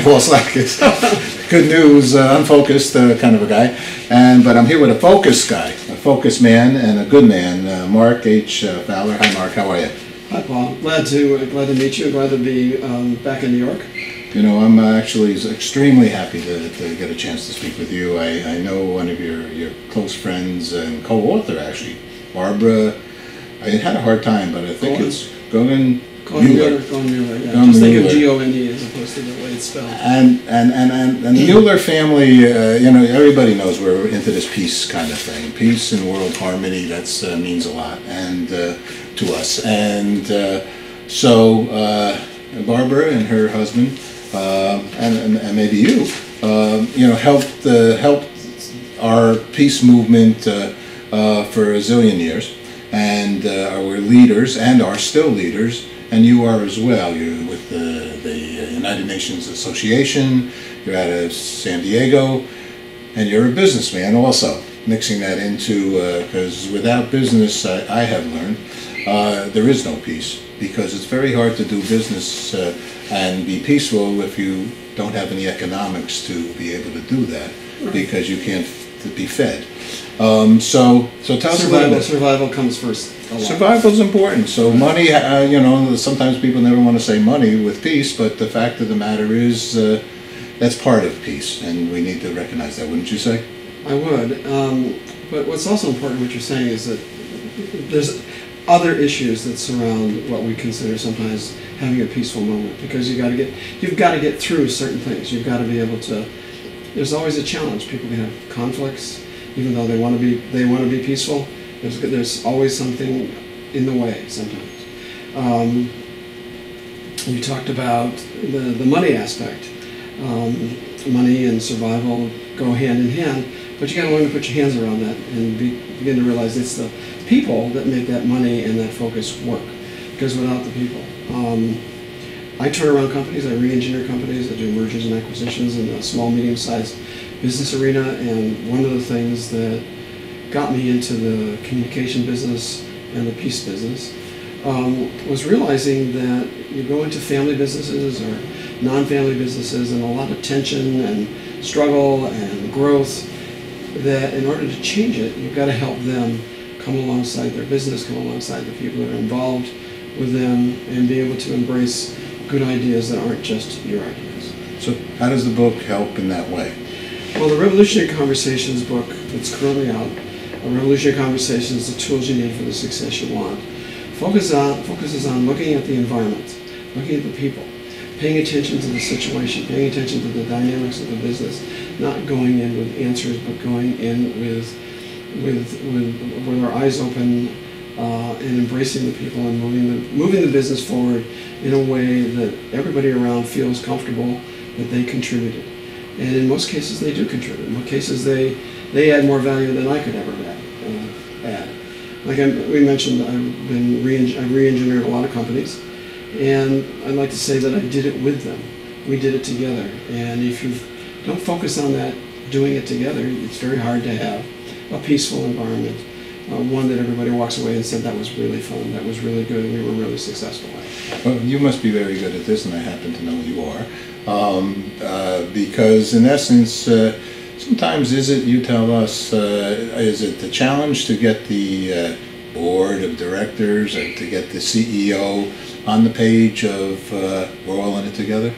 Paul Slack is good news, unfocused kind of a guy. But I'm here with a focused guy, a focused man and a good man, Mark H. Fowler. Hi, Mark. How are you? Hi, Paul. Glad to meet you. Glad to be back in New York. You know, I'm actually extremely happy to get a chance to speak with you. I know one of your close friends and co-author, actually, Barbara. I had a hard time, but I think it's Mueller. Yeah. Just think of G-O-N-E as opposed to the way it's spelled. And the Mueller family, you know, everybody knows we're into this peace kind of thing. Peace and world harmony, that's means a lot and to us. And so Barbara and her husband, and maybe you, you know, helped our peace movement for a zillion years, and we're leaders and are still leaders. And you are as well. You're with the United Nations Association, you're out of San Diego, and you're a businessman also, mixing that into, because without business, I have learned, there is no peace, because it's very hard to do business and be peaceful if you don't have any economics to be able to do that, because you can't be fed. So tell us a little bit. Survival comes first. Survival is important. So money, you know, sometimes people never want to say money with peace, but the fact of the matter is that's part of peace, and we need to recognize that, wouldn't you say? I would. But what's also important, what you're saying, is that there's other issues that surround what we consider sometimes having a peaceful moment, because you've got to get through certain things. You've got to be able to. There's always a challenge. People can have conflicts, even though they want to be peaceful. There's always something in the way sometimes. You talked about the money aspect. Money and survival go hand in hand, but you got to learn to put your hands around that and begin to realize it's the people that make that money and that focus work. Because without the people, I turn around companies, I re-engineer companies, I do mergers and acquisitions in the small, medium-sized business arena, and one of the things that got me into the communication business and the peace business was realizing that you go into family businesses or non-family businesses, and a lot of tension and struggle and growth, that in order to change it, you've got to help them come alongside their business, come alongside the people that are involved with them, and be able to embrace good ideas that aren't just your ideas. So how does the book help in that way? Well, the Revolutionary Conversations book that's currently out, Revolutionary Conversations, the tools you need for the success you want, focuses on looking at the environment, looking at the people, paying attention to the situation, paying attention to the dynamics of the business, not going in with answers, but going in with our eyes open and embracing the people and moving the business forward in a way that everybody around feels comfortable that they contributed. And in most cases, they do contribute. In most cases, they add more value than I could ever add. Like we mentioned, I've re-engineered a lot of companies, and I'd like to say that I did it with them. We did it together. And if you don't focus on that, doing it together, it's very hard to have a peaceful environment, one that everybody walks away and said, that was really fun, that was really good, and we were really successful at. Well, you must be very good at this, and I happen to know you are, because in essence, sometimes you tell us, is it the challenge to get the board of directors and to get the CEO on the page of we're all in it together?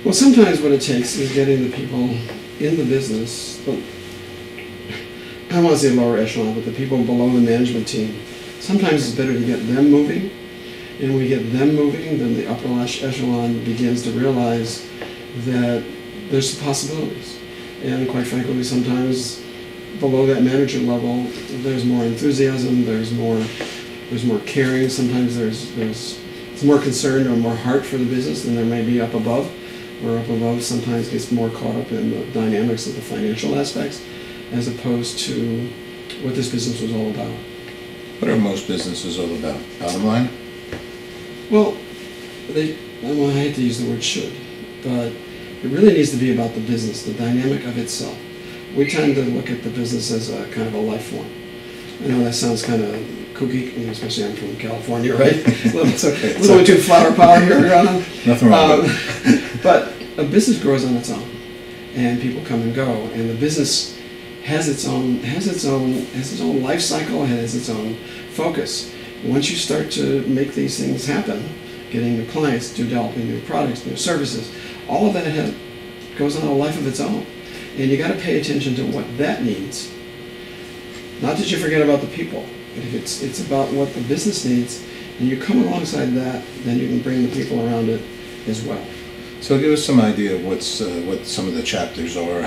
Well, sometimes what it takes is getting the people in the business, I don't want to say lower echelon, but the people below the management team. Sometimes it's better to get them moving, and when we get them moving, then the upper echelon begins to realize that there's possibilities. And quite frankly, sometimes below that manager level, there's more enthusiasm, there's more caring, sometimes there's more concern or more heart for the business than there may be up above. Where up above sometimes gets more caught up in the dynamics of the financial aspects, as opposed to what this business was all about. What are most businesses all about? Bottom line? Well, I hate to use the word should, but it really needs to be about the business, the dynamic of itself. We tend to look at the business as a kind of a life form. I know that sounds kind of kooky, especially I'm from California, right? A little too flower power here. Nothing wrong with it. But a business grows on its own, and people come and go, and the business has its own life cycle, has its own focus. Once you start to make these things happen, getting new clients, developing new products, new services, all of that goes on a life of its own, and you got to pay attention to what that needs. Not that you forget about the people, but if it's about what the business needs, and you come alongside that, then you can bring the people around it as well. So give us some idea of what some of the chapters are.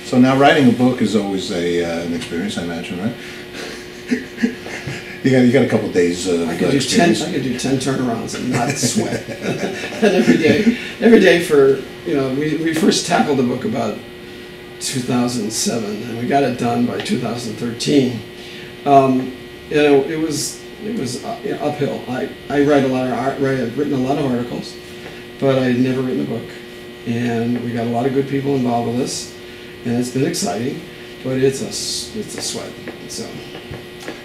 So now writing a book is always an experience, I imagine, right? you got a couple days of experience. I could do 10 turnarounds and not sweat. And every day for we first tackled the book about 2007, and we got it done by 2013. It was uphill. I've written a lot of articles, but I'd never written a book. And we got a lot of good people involved with this, and it's been exciting, but it's a sweat. So.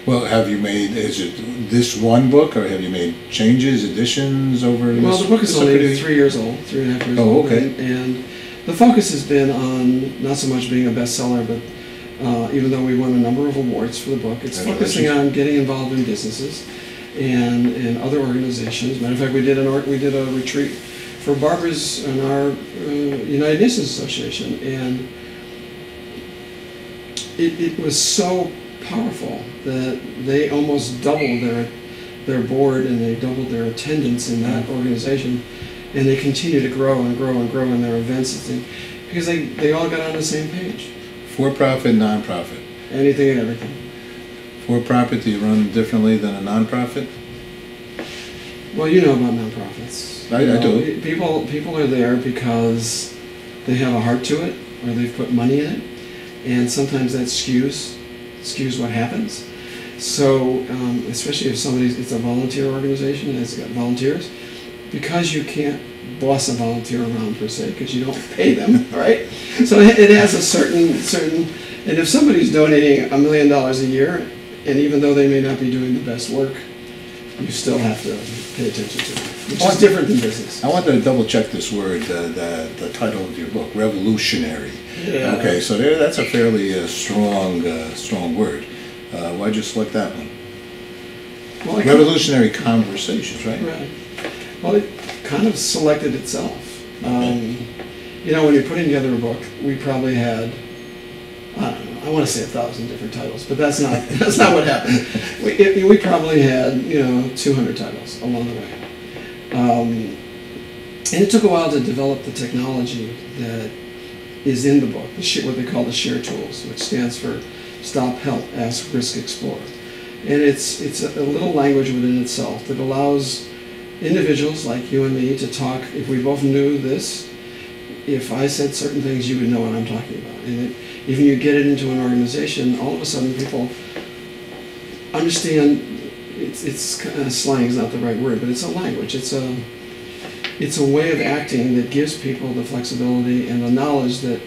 Well, is it this one book, or have you made changes, additions over this? Well, the book is only 3 years old, 3.5 years old. Oh, okay. And the focus has been on not so much being a bestseller, but even though we won a number of awards for the book, it's focusing on getting involved in businesses and other organizations. Matter of fact, we did a retreat for barbers in our United Nations Association, and it was so powerful that they almost doubled their board, and they doubled their attendance in that organization, and they continue to grow and grow and grow in their events because they all got on the same page. For-profit, non-profit? Anything and everything. For-profit, do you run differently than a non-profit? Well, you know about non-profits. I do. People are there because they have a heart to it, or they've put money in it, and sometimes that skews what happens. So, especially if it's a volunteer organization and it's got volunteers, because you can't boss a volunteer around per se, because you don't pay them, right? So it has a certain, and if somebody's donating $1 million a year, and even though they may not be doing the best work, you still have to pay attention to it, which is different than business. I wanted to double check this word, the title of your book, revolutionary. Yeah. Okay, so that's a fairly strong word. Why'd you select that one? Well, revolutionary conversations, right? Right. Well, it kind of selected itself. Okay. When you're putting together a book, we probably had, I don't know, I want to say 1,000 different titles, but that's not what happened. We probably had 200 titles along the way, and it took a while to develop the technology that is in the book, what they call the SHARE tools, which stands for Stop, Help, Ask, Risk, Explore, and it's a little language within itself that allows individuals like you and me to talk. If we both knew this, if I said certain things, you would know what I'm talking about. And even you get it into an organization, all of a sudden people understand. It's slang is not the right word, but it's a language. It's a way of acting that gives people the flexibility and the knowledge that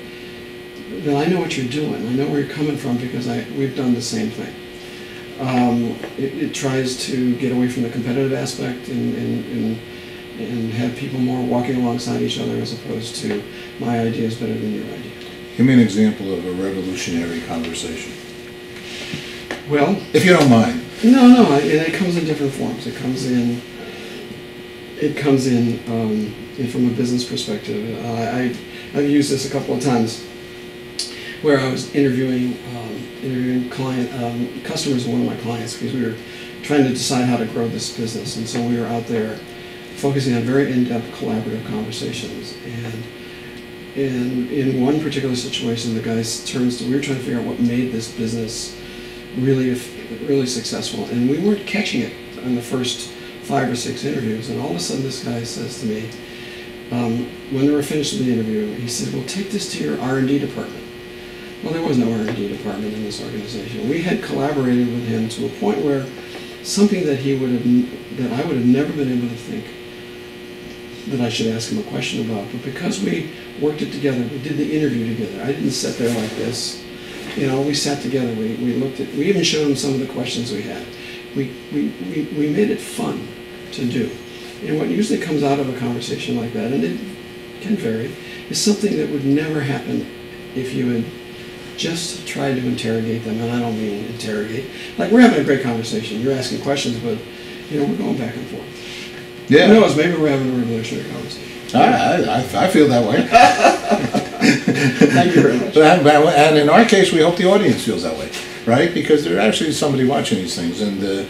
I know what you're doing. I know where you're coming from because we've done the same thing. It tries to get away from the competitive aspect and have people more walking alongside each other as opposed to my idea is better than your idea. Give me an example of a revolutionary conversation. Well, if you don't mind. No, and it comes in different forms. It comes in from a business perspective. I've used this a couple of times where I was interviewing customers of one of my clients because we were trying to decide how to grow this business, and so we were out there focusing on very in-depth collaborative conversations. And in one particular situation, the guy turns to, we were trying to figure out what made this business really successful, and we weren't catching it in the first 5 or 6 interviews, and all of a sudden this guy says to me, when they were finished with the interview, he said, well, take this to your R&D department. Well, there was no R&D department in this organization. We had collaborated with him to a point where something that I would have never been able to think that I should ask him a question about, but because we worked it together, we did the interview together. I didn't sit there like this. We sat together, we looked at, we even showed him some of the questions we had. We made it fun to do. And what usually comes out of a conversation like that, and can vary, is something that would never happen if you had just tried to interrogate them, and I don't mean interrogate. Like, we're having a great conversation. You're asking questions, but, you know, we're going back and forth. Yeah. Who knows? Maybe we're having a revolutionary conversation. I feel that way. Thank you very much. And in our case, we hope the audience feels that way, right? Because there's actually somebody watching these things, and a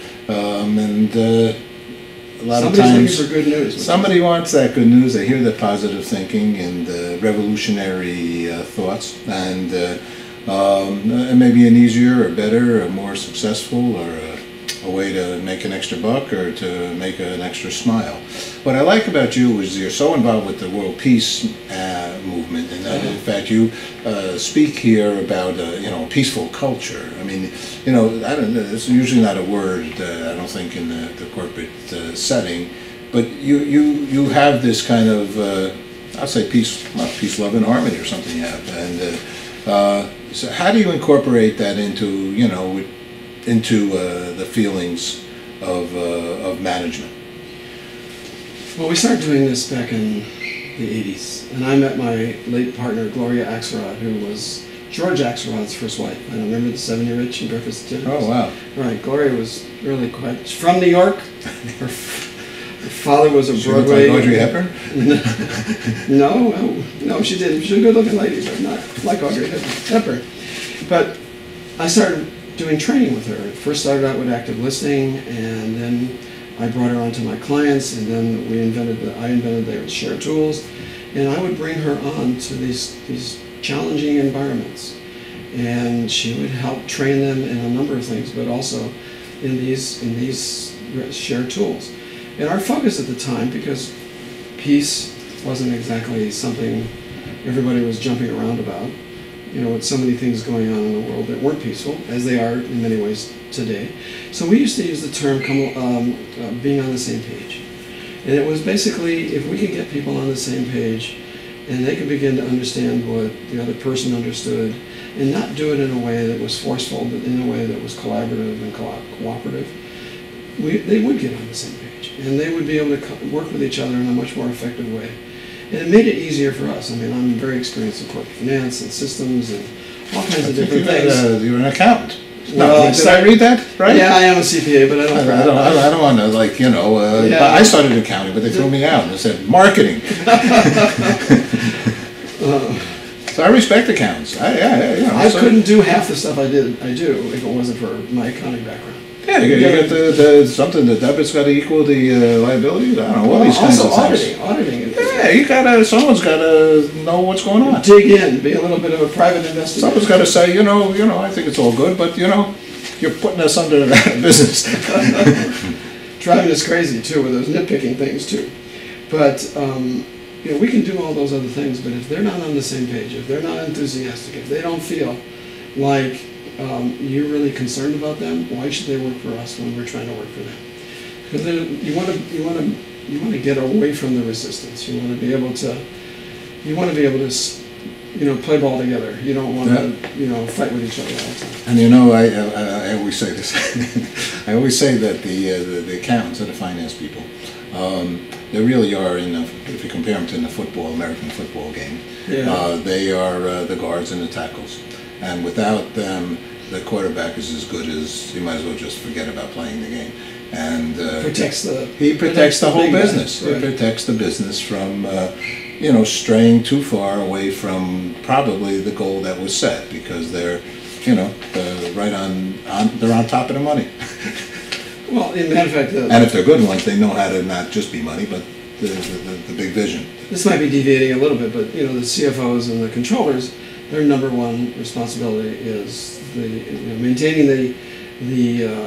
lot of times looking for good news. Somebody wants that good news. They hear the positive thinking and revolutionary thoughts, and maybe an easier or better or more successful or a way to make an extra buck or to make an extra smile. What I like about you is you're so involved with the world peace movement, and that in fact you speak here about a peaceful culture. I mean, I don't know, it's usually not a word I don't think in the corporate setting, but you have this kind of I'll say peace, love, and harmony or something you have, and so how do you incorporate that into the feelings of management? Well, we started doing this back in the 80s, and I met my late partner, Gloria Axelrod, who was George Axelrod's first wife. I remember the 7-year itch and breakfast at dinner. Oh, wow. Right, Gloria was really quite, from New York. Her father was a Broadway. She looked like Audrey Hepburn? No, she didn't. She was a good-looking lady, but not like Audrey Hepburn. But I started doing training with her. First started out with active listening, and then I brought her onto my clients, and then I invented the share tools, and I would bring her on to these challenging environments, and she would help train them in a number of things, but also in these share tools. And our focus at the time, because peace wasn't exactly something everybody was jumping around about, with so many things going on in the world that weren't peaceful, as they are in many ways today. So we used to use the term being on the same page. And it was basically, if we could get people on the same page and they could begin to understand what the other person understood, and not do it in a way that was forceful, but in a way that was collaborative and cooperative, they would get on the same page. And they would be able to work with each other in a much more effective way. And it made it easier for us. I mean, I'm very experienced in corporate finance and systems and all kinds of different things. You're an accountant. Well, did I read that right? Yeah, I am a CPA, but I don't want to I started accounting, but they threw me out and they said marketing. So I respect accountants. I couldn't do half the stuff I do if it wasn't for my accounting background. Yeah, you got the something, the debit's got to equal the liability. I don't know, all these kinds of things. Auditing. Yeah, someone's got to know what's going on. Dig in, be a little bit of a private investigator. Someone's got to say, I think it's all good, but you're putting us under that business. Driving us crazy too with those nitpicking things too. But we can do all those other things, but if they're not on the same page, if they're not enthusiastic, if they don't feel like you're really concerned about them, why should they work for us when we're trying to work for them? Because you want to get away from the resistance. You want to be able to play ball together. You don't want to fight with each other all the time. And I always say this. I always say that the accountants and the finance people, they really are if you compare them to the American football game, they are the guards and the tackles. And without them, the quarterback is as good as, you might as well just forget about playing the game. And he protects the whole business. Right. He protects the business from straying too far away from probably the goal that was set, because they're right they're on top of the money. Well, in matter of fact, and if they're good ones, they know how to not just be money, but the big vision. This might be deviating a little bit, but the CFOs and the controllers, their number one responsibility is maintaining the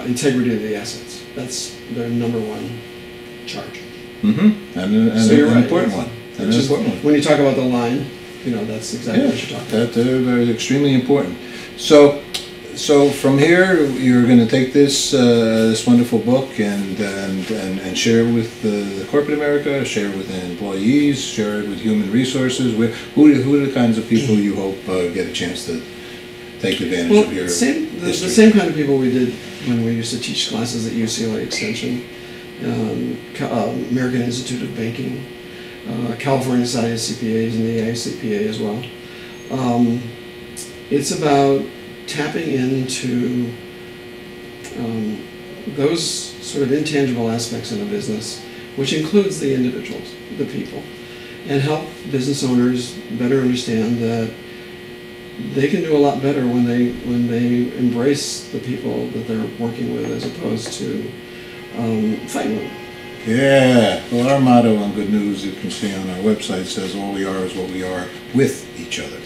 integrity of the assets. That's their number one charge. Mm-hmm. And so you're an right, important one. When you talk about the line, that's exactly what you're talking about. They're extremely important. So from here, you're going to take this wonderful book and share it with the corporate America, share it with the employees, share it with human resources. Who are the kinds of people you hope get a chance to take advantage of your history? The same kind of people we did when we used to teach classes at UCLA Extension, American Institute of Banking, California Society of CPAs and the AICPA as well. It's about tapping into those sort of intangible aspects in a business, which includes the individuals, the people, and help business owners better understand that they can do a lot better when they embrace the people that they're working with, as opposed to fighting with them. Yeah, well, our motto on Good News, you can see on our website, says all we are is what we are with each other.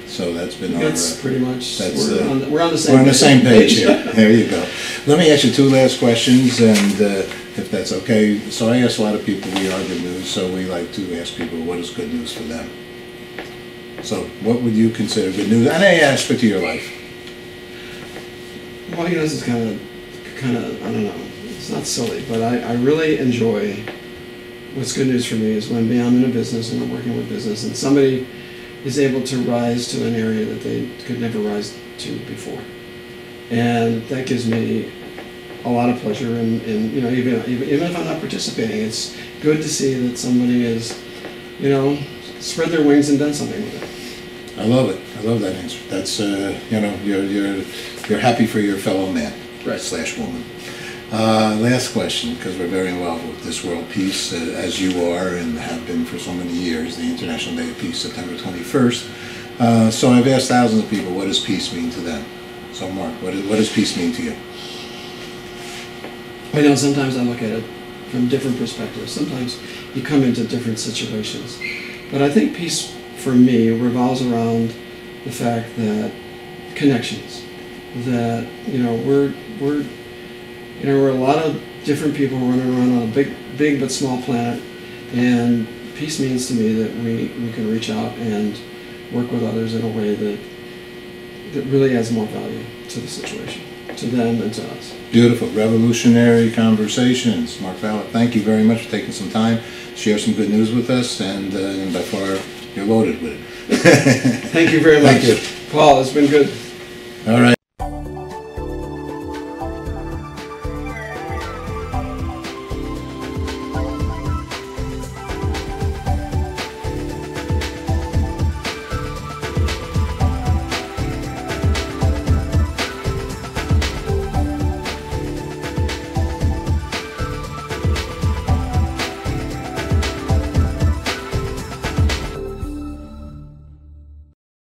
So that's been That's pretty much, that's, we're on the same page. we're on the same page here. There you go. Let me ask you two last questions, and if that's okay. So I ask a lot of people, we are Good News, so we like to ask people, what is good news for them? So what would you consider good news? And any aspect of your life? Well, this is kind of, I don't know, it's not silly, but I really enjoy, what's good news for me is when I'm in a business and I'm working with business and somebody is able to rise to an area that they could never rise to before. And that gives me a lot of pleasure, and even if I'm not participating, it's good to see that somebody is, spread their wings and done something with it. I love it. I love that answer. That's you're happy for your fellow man, right, / woman. Last question, because we're very involved with this world peace, as you are and have been for so many years, the International Day of Peace, September 21st. So I've asked thousands of people, what does peace mean to them? So Mark, what does peace mean to you? Sometimes I look at it from different perspectives. Sometimes you come into different situations. But I think peace for me revolves around the fact that connections, that we're a lot of different people running around on a big but small planet, and peace means to me that we can reach out and work with others in a way that really adds more value to the situation, to them and to us. Beautiful, revolutionary conversations. Mark Fowler, thank you very much for taking some time to share some good news with us, and by far you're loaded with it. Thank you very much. Thank you. Paul, it's been good. All right.